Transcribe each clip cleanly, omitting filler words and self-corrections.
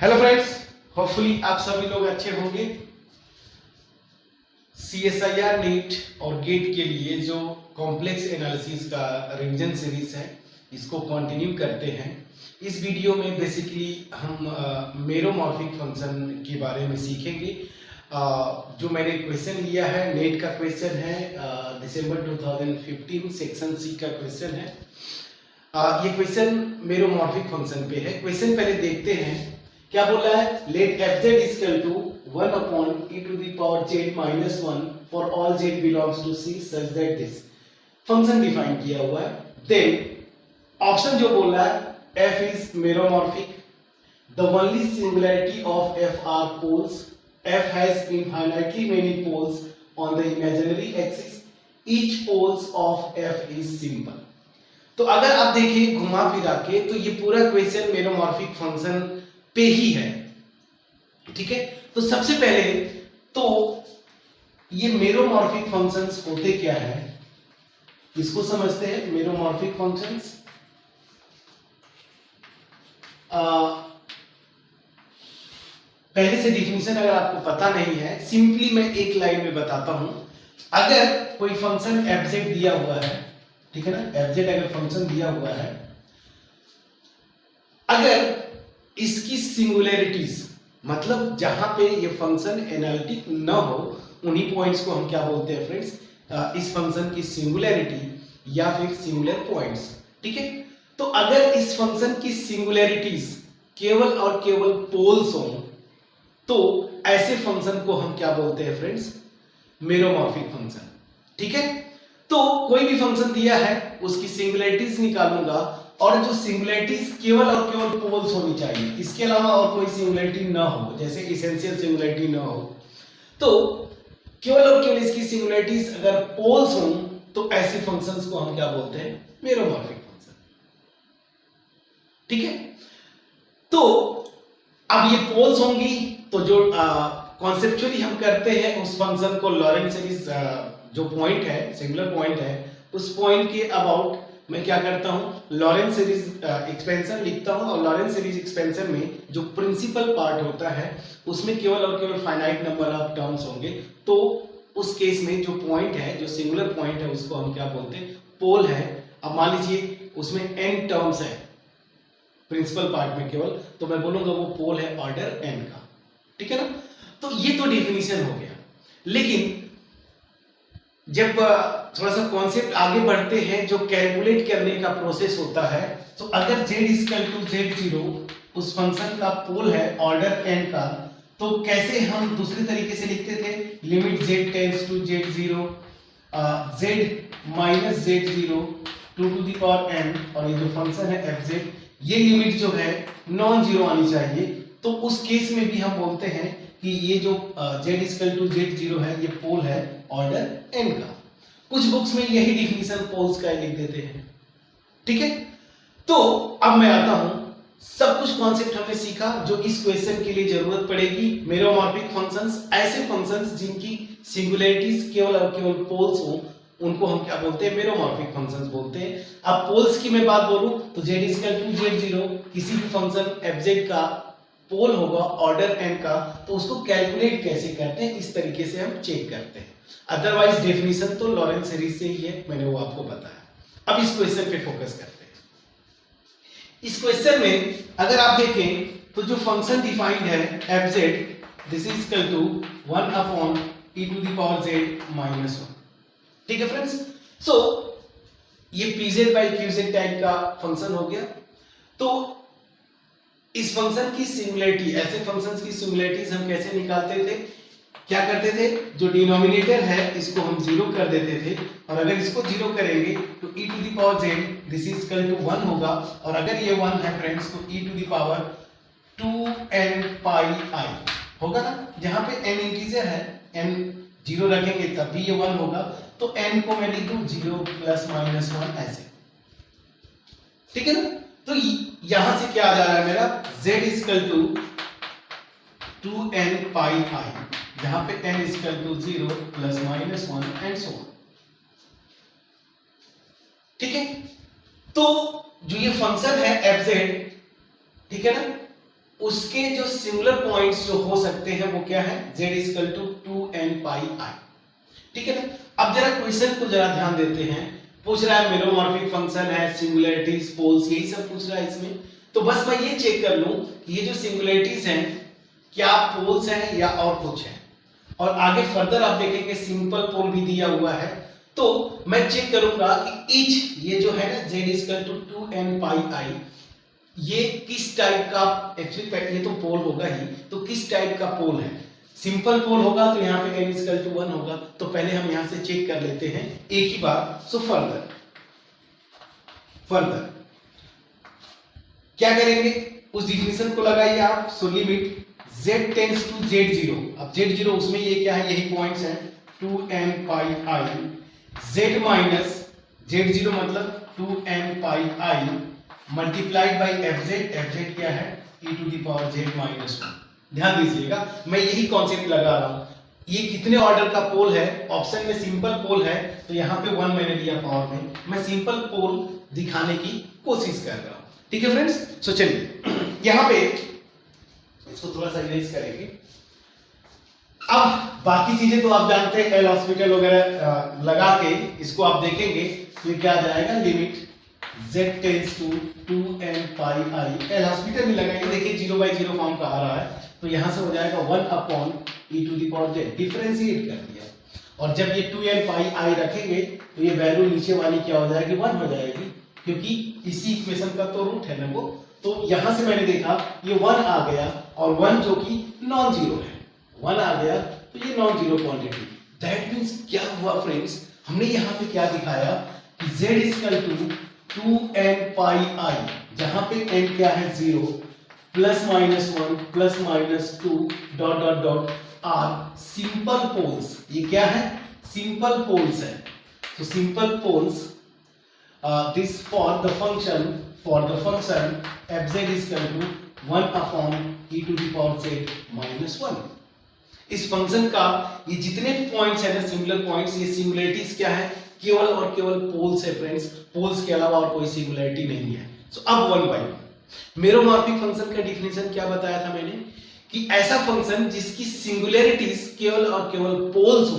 Hello friends, hopefully आप सभी लोग अच्छे होंगे। CSIR नीट और गेट के लिए जो कॉम्प्लेक्स एनालिसिस का रिवीजन सीरीज है, इसको कंटिन्यू करते हैं। इस वीडियो में बेसिकली हम मेरोमॉर्फिक फंक्शन के बारे में सीखेंगे। जो मैंने क्वेश्चन लिया है, नेट का क्वेश्चन है, दिसंबर 2015 सेक्शन सी का क्वेश्चन है। ये क्वेश्चन मेरोमॉर्फिक फंक्शन पे है। क्वेश्चन पहले देखते हैं क्या बोला है। Let F Z equal to 1 upon e to the power z minus 1 for all z belongs to C such that this function define किया हुआ है। देन ऑप्शन जो बोल रहा है f is meromorphic, the only singularity of f are poles, f has infinitely many poles on the imaginary axis, each poles of f is simple. तो अगर आप देखिए घुमा फिरा के, तो ये पूरा क्वेश्चन मेरोमॉर्फिक फंक्शन पे ही है। ठीक है, तो सबसे पहले तो ये मेरोमॉर्फिक फंक्शंस होते क्या है, इसको समझते हैं। मेरोमॉर्फिक फंक्शंस पहले से डिफिनीशन अगर आपको पता नहीं है, सिंपली मैं एक लाइन में बताता हूं। अगर कोई फंक्शन एफ जेड दिया हुआ है, ठीक है ना, एफ जेड अगर फंक्शन दिया हुआ है, अगर इसकी सिंगुलैरिटीज मतलब जहां पे ये फंक्शन एनालिटिक न हो, उन्हीं पॉइंट्स को हम क्या बोलते हैं फ्रेंड्स, इस फंक्शन की सिंगुलैरिटी या फिर सिंगुलर पॉइंट्स। ठीक है, तो अगर इस फंक्शन की सिंगुलैरिटीज केवल और केवल पोल्स हो, तो ऐसे फंक्शन को हम क्या बोलते हैं फ्रेंड्स, मेरोमॉर्फिक फंक्शन। ठीक है, तो कोई भी फंक्शन दिया है, उसकी सिंगुलैरिटीज निकालूंगा, और जो सिंगुलैरिटीज केवल और केवल पोल्स होनी चाहिए, इसके अलावा और कोई सिंगुलैरिटी ना हो, जैसे इसेंशियल सिंगुलैरिटी ना हो। तो केवल और केवल इसकी सिंगुलैरिटीज अगर पोल्स हों, तो ऐसे फंक्शंस को हम क्या बोलते हैं, मेरोमॉर्फिक फंक्शन। ठीक है, तो अब ये पोल्स होंगी, तो जो कॉन्सेप्चुअली हम करते हैं उस फंक्शन को लॉरेंट सीरीज, जो पॉइंट है, सिंगुलर पॉइंट है, उस पॉइंट के अबाउट मैं क्या करता हूं, लॉरेंट सीरीज एक्सपेंशन लिखता हूं। और लॉरेंट सीरीज एक्सपेंशन में जो प्रिंसिपल पार्ट होता है, उसमें केवल और केवल फाइनाइट नंबर ऑफ टर्म्स होंगे। तो उस केस में जो पॉइंट है, जो सिंगुलर पॉइंट है, उसको हम क्या बोलते हैं, पोल है। अब मान लीजिए उसमें n टर्म्स है प्रिंसिपल पार्ट में केवल, तो मैं बोलूंगा वो पोल है ऑर्डर n का। ठीक है ना, तो ये तो डेफिनेशन हो गया। लेकिन जब थोड़ा सा कॉन्सेप्ट आगे बढ़ते हैं, जो कैलकुलेट करने का प्रोसेस होता है, तो अगर z इक्वल टू z0 उस फंक्शन का पोल है ऑर्डर n का, तो कैसे हम दूसरे तरीके से लिखते थे, limit z tends to z0 z minus z0 to the power n, और ये जो फंक्शन है fz, ये लिमिट जो है नॉन जीरो आनी चाहिए। तो उस केस में भी हम बोलते हैं कि ये जो z इक्वल टू z0 है, ये पोल है ऑर्डर n का। कुछ बुक्स में यही डिफिनीशन पोल्स का लिख देते हैं। ठीक है, तो अब मैं आता हूं, सब कुछ कॉन्सेप्ट हमने सीखा जो इस क्वेश्चन के लिए जरूरत पड़ेगी। मेरोमॉर्फिक फंक्शंस, ऐसे फंक्शंस जिनकी सिंगुलैरिटीज केवल और केवल पोल्स हो, उनको हम क्या बोलते हैं, मेरोमॉर्फिक फंक्शंस बोलते हैं। अब पोल्स की मैं बात बोलूं तो z इक्वल टू z0 किसी भी फंक्शन fz का पोल होगा ऑर्डर n का, तो उसको कैलकुलेट कैसे करते हैं, इस तरीके से हम चेक करते हैं। अदरवाइज डेफिनेशन तो लॉरेंट सीरीज से ही है, मैंने वो आपको बताया। अब इस क्वेश्चन पे फोकस करते हैं। इस क्वेश्चन में अगर आप देखें, तो जो फंक्शन डिफाइंड है fz, this is equal to 1 upon e to the power z minus 1। ठीक है फ्रेंड्स, सो ये pz बाई qz टाइप का फंक्शन हो गया। तो इस फंक्शन की सिंगुलैरिटी, ऐसे फंक्शंस की सिंगुलैरिटीज हम कैसे निकालते थे, क्या करते थे, जो डिनोमिनेटर है इसको हम जीरो कर देते थे, और अगर इसको जीरो करेंगे तो e to the power z this is equal to 1 होगा, और अगर ये 1 है फ्रेंड्स, तो e to the power 2n pi i होगा ना। जहां पे n इंटीजर है, n जीरो रखेंगे तब भी ये 1 होगा, तो n को मैं लिख दूं 0 प्लस माइनस 1 ऐसे। ठीक है ना, तो यहां से क्या आ जा रहा है मेरा, z equal to 2n pi i, जहां पे n equal to 0 plus minus 1 and so on. ठीक है, तो जो ये फंक्शन है fz, ठीक है ना, उसके जो सिंगुलर पॉइंट्स जो हो सकते हैं वो क्या है, z equal to 2n pi i। ठीक है ना। अब जरा क्वेश्चन को जरा ध्यान देते हैं, पूछ रहा है मेरोमॉर्फिक फंक्शन है, सिंगुलरिटीज, पोल्स, यही सब पूछ रहा है इसमें। तो बस मैं ये चेक कर लूं कि ये जो सिंगुलरिटीज हैं क्या पोल्स हैं या और कुछ है। और आगे फर्दर आप देखेंगे सिंपल पोल भी दिया हुआ है, तो मैं चेक करूंगा कि ईच ये जो है ना z equal to 2n pi i, ये किस टाइप का, एक्चुअली ये तो पोल होगा ही, तो किस टाइप का पोल है। सिंपल पोल होगा तो यहाँ पे n इक्वल टू 1 होगा, तो पहले हम यहाँ से चेक कर लेते हैं एक ही बार। सो फर्दर क्या करेंगे, उस डिफिनेशन को लगाइए आप। So limit z tends to z0, अब z0 उसमें ये क्या है, यही पॉइंट्स हैं, 2n pi i, z minus z0 मतलब 2n pi i multiplied by fz क्या है, e to the power z minus 1। ध्यान दीजिएगा, मैं यही कॉन्सेप्ट लगा रहा हूं। ये कितने ऑर्डर का पोल है, ऑप्शन में सिंपल पोल है, तो यहाँ पे 1 मैंने लिया पावर में, मैं सिंपल पोल दिखाने की कोशिश कर रहा हूं। ठीक है फ्रेंड्स। सो चलिए यहाँ पे इसको थोड़ा सा इरेज करेंगे। अब बाकी चीजें तो आप जानते हैं, एल हॉस्पिटल वगैरह लगा के इसको आप देखेंगे तो ये क्या आ जाएगा, limit z tends to 2n pi i, L'Hospital में लगाएंगे, देखिए 0/0 फॉर्म का आ रहा है, तो यहां से हो जाएगा 1 upon e to the power z, differentiate कर दिया। और जब ये 2n पाई i रखेंगे तो ये वैल्यू नीचे वाली क्या हो जाएगी, 1 हो जाएगी, क्योंकि इसी इक्वेशन का तो रूट है ना वो। तो यहां से मैंने देखा ये 1 आ गया, और 1 जो कि नॉन जीरो है, 1 आ गया तो ये non zero quantity. That means क्या हुआ फ्रेंड्स, हमने यहाँ पे क्या दिखाया कि z equal to 2n pi i, जहां पे n क्या है 0, plus minus 1 plus minus 2 dot dot dot are simple poles. ये क्या है, सिंपल पोल्स है। तो simple poles this for the function fz is equal to 1 upon e to the power z minus 1। इस फंक्शन का ये जितने पॉइंट्स है ना, सिंगुलर पॉइंट्स, ये सिंगुलरिटीज क्या है, केवल और केवल पोल्स है फ्रेंड्स, पोल्स के अलावा और कोई सिंगुलरिटी नहीं है। सो अब 1 बाय 1 मेरोमॉर्फिक फंक्शन का डिफिनेशन क्या बताया था मैंने, कि ऐसा फंक्शन जिसकी सिंगुलरिटीज केवल और केवल पोल्स हो,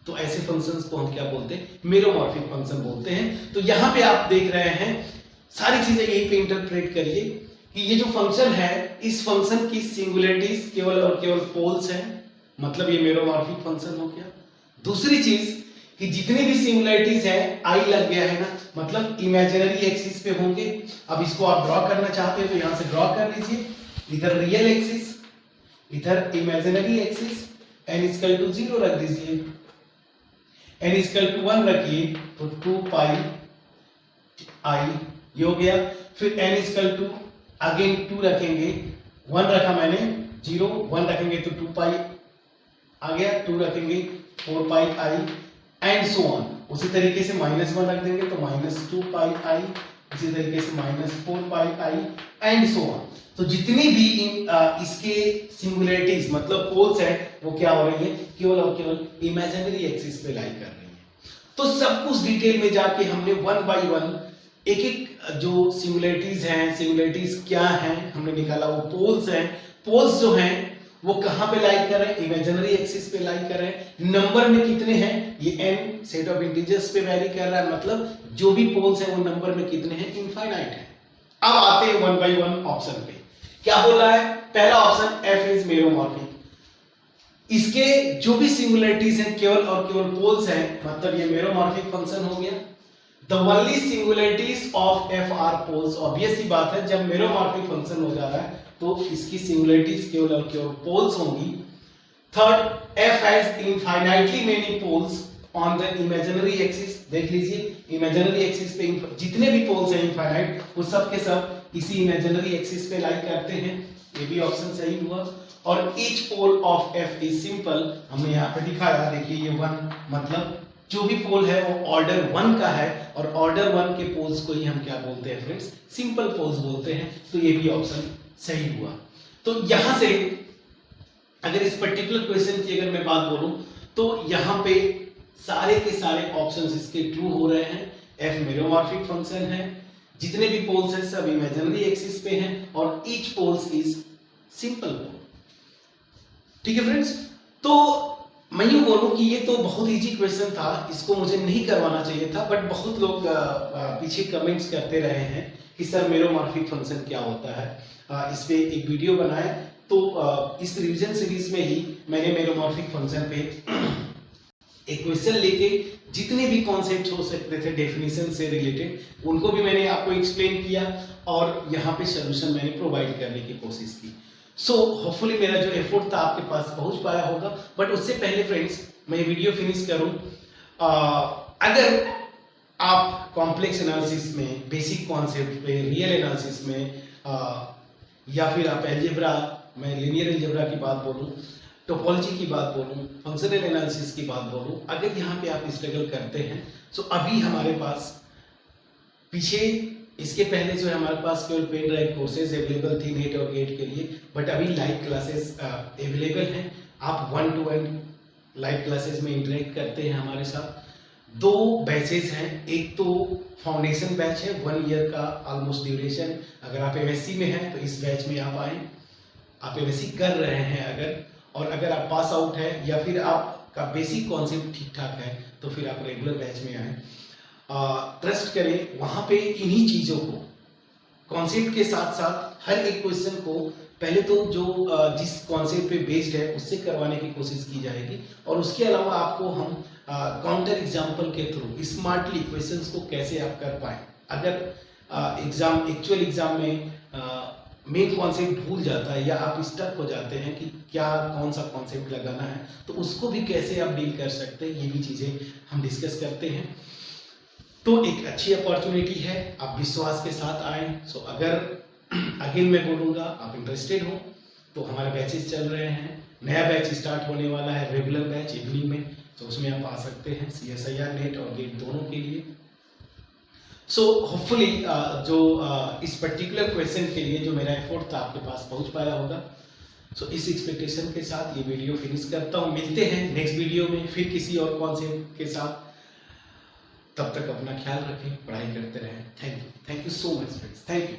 तो ऐसे फंक्शंस को हम क्या बोलते हैं, मेरोमॉर्फिक फंक्शन बोलते हैं। तो यहाँ पे आप देख रहे हैं, सारी चीजें यही पे इंटरप्रेट करिए कि ये जो फंक्शन है, इस फंक्शन की सिंगुलरिटीज केवल और केवल पोल्स हैं, मतलब ये मेरोमॉर्फिक फंक्शन हो गया। दूसरी चीज कि जितनी भी सिंगुलरिटीज है, आई लग गया है ना, मतलब इमेजिनरी एक्सिस पे होंगे। अब इसको आप ड्रॉ करना चाहते हैं तो यहां से ड्रॉ कर लीजिए, इधर रियल एक्सिस, इधर imaginary axis, n equal to 0 रख दीजिए, n इक्वल टू 1 रखिए तो 2 पाई i ये हो गया। फिर n इक्वल टू अगेन 2 रखेंगे, 1 रखा मैंने 0, 1 रखेंगे तो 2 पाई आ गया, 2 रखेंगे 4 पाई i एंड सो ऑन। उसी तरीके से -1 रख देंगे तो -2 पाई i, इसी तरीके से -4 पाई i एंड सो ऑन। तो जितनी भी इसके सिंगुलरिटीज मतलब पोल्स है, वो क्या हो रही है, केवल और केवल इमेजिनरी एक्सिस पे लाई कर रही है। तो सब कुछ डिटेल में जाके हमने 1 बाय 1 एक एक जो सिंगुलरिटीज हैं, सिंगुलरिटीज क्या हैं हमने निकाला, वो पोल्स हैं। पोल्स जो हैं वो कहां पे लाई कर रहे हैं, इमेजिनरी एक्सिस पे लाई कर रहे हैं। नंबर में कितने हैं, ये n सेट ऑफ इंटीजर्स पे वैरी कर रहा है, मतलब जो भी पोल्स हैं वो नंबर में कितने हैं, इनफाइनाइट है। अब आते हैं 1 बाय 1 ऑप्शन पे। क्या बोल रहा है, पहला ऑप्शन f इज मेरोमॉर्फिक, इसके जो भी सिंगुलरिटीज हैं केवल और केवल पोल्स हैं, मतलब ये मेरोमॉर्फिक फंक्शन हो गया। The only singularities of f are poles, obvious सी बात है, जब मेरोमॉर्फिक फंक्शन हो जा रहा है तो इसकी सिंगुलरिटीज केवल और केवल पोल्स होंगी। Third, f has infinitely many poles on the imaginary axis। देख लीजिए इमेजिनरी एक्सिस पे जितने भी पोल्स हैं इनफाइनाइट, वो सब के सब इसी इमेजिनरी एक्सिस पे लाई करते हैं। ये भी ऑप्शन सही हुआ। और each pole of f is simple, हमने यहाँ पे दिखाया, देखिए ये 1, मतलब जो भी पोल है वो ऑर्डर 1 का है, और ऑर्डर 1 के पोल्स को ही हम क्या बोलते हैं फ्रेंड्स, सिंपल पोल्स बोलते हैं। तो ये भी ऑप्शन सही हुआ। तो यहां से अगर इस पर्टिकुलर क्वेश्चन की अगर मैं बात बोलूं तो यहां पे सारे के सारे ऑप्शंस इसके ट्रू हो रहे हैं। f मेरोमॉर्फिक फंक्शन है, जितने भी पोल्स हैं सब इमेजिनरी एक्सिस पे हैं, और ईच पोल्स इज सिंपल बोलो। ठीक है फ्रेंड्स, तो मैं यूँ बोलूँ कि ये तो बहुत इजी क्वेश्चन था, इसको मुझे नहीं करवाना चाहिए था, बट बहुत लोग पीछे कमेंट्स करते रहे हैं कि सर मेरोमॉर्फिक फंक्शन क्या होता है। इस पे एक वीडियो बनाए, तो इस रिवीजन सीरीज में ही मैंने मेरोमॉर्फिक फंक्शन पे एक क्वेश्चन लेके जितने भी कॉन्सेप्ट हो सकते थे डेफिनेशन से रिलेटेड उनको भी मैंने आपको एक्सप्लेन किया और यहाँ पे सोल्यूशन मैंने प्रोवाइड करने की कोशिश की। सो होपफुली मेरा जो एफर्ट था आपके पास पहुंच पाया होगा। बट उससे पहले फ्रेंड्स मैं वीडियो फिनिश करूं, अगर आप कॉम्प्लेक्स एनालिसिस में, बेसिक कॉन्सेप्ट पे, रियल एनालिसिस में, या फिर आप एल्जेब्रा, मैं लीनियर एल्जेब्रा की बात बोलूं, टोपोलॉजी की बात बोलूं, फंक्शनल एनालिसिस की बात बोलूं, अगर यहाँ पे आप स्ट्रगल करते हैं, सो अभी हमारे पास पीछे इसके पहले जो है हमारे पास केवल पेन ड्राइव कोर्सेज अवेलेबल थी नेट और गेट के लिए, बट अभी लाइव क्लासेस अवेलेबल हैं। आप 1-to-1 लाइव क्लासेस में इंटरेक्ट करते हैं हमारे साथ। 2 बैचेस हैं, एक तो फाउंडेशन बैच है 1 ईयर का ऑलमोस्ट ड्यूरेशन। अगर आप एमएससी में हैं तो इस बैच में आप आएँ, आप एमएससी कर रहे हैं अगर, और अगर आप पास आउट है या फिर आपका बेसिक कॉन्सेप्ट ठीक ठाक है तो फिर आप रेगुलर बैच में आएँ। ट्रस्ट करें, वहाँ पे इन्हीं चीज़ों को कॉन्सेप्ट के साथ साथ हर एक क्वेश्चन को पहले तो जो जिस कॉन्सेप्ट पे बेस्ड है उससे करवाने की कोशिश की जाएगी, और उसके अलावा आपको हम काउंटर एग्जाम्पल के थ्रू स्मार्टली क्वेश्चंस को कैसे आप कर पाएँ। अगर एक्चुअल एग्जाम में मेन कॉन्सेप्ट भूल जाता है या आप स्टक हो जाते हैं कि क्या कौन सा कॉन्सेप्ट लगाना है, तो उसको भी कैसे आप डील कर सकते हैं, ये भी चीज़ें हम डिस्कस करते हैं। तो एक अच्छी अपॉर्चुनिटी है, आप विश्वास के साथ आए। सो अगर अगेन मैं बोलूँगा आप इंटरेस्टेड हो तो हमारे बैचेस चल रहे हैं, नया बैच स्टार्ट होने वाला है रेगुलर बैच इवनिंग में, तो उसमें आप आ सकते हैं CSIR नेट और गेट दोनों के लिए। सो होपफुली जो इस पर्टिकुलर क्वेश्चन के लिए जो मेरा एफर्ट था आपके पास पहुंच पाया होगा। सो इस एक्सपेक्टेशन के साथ ये वीडियो फिनिश करता हूँ। मिलते हैं नेक्स्ट वीडियो में फिर किसी और कॉन्सेप्ट के साथ। तब तक अपना ख्याल रखें, पढ़ाई करते रहें। Thank you so much friends, thank you.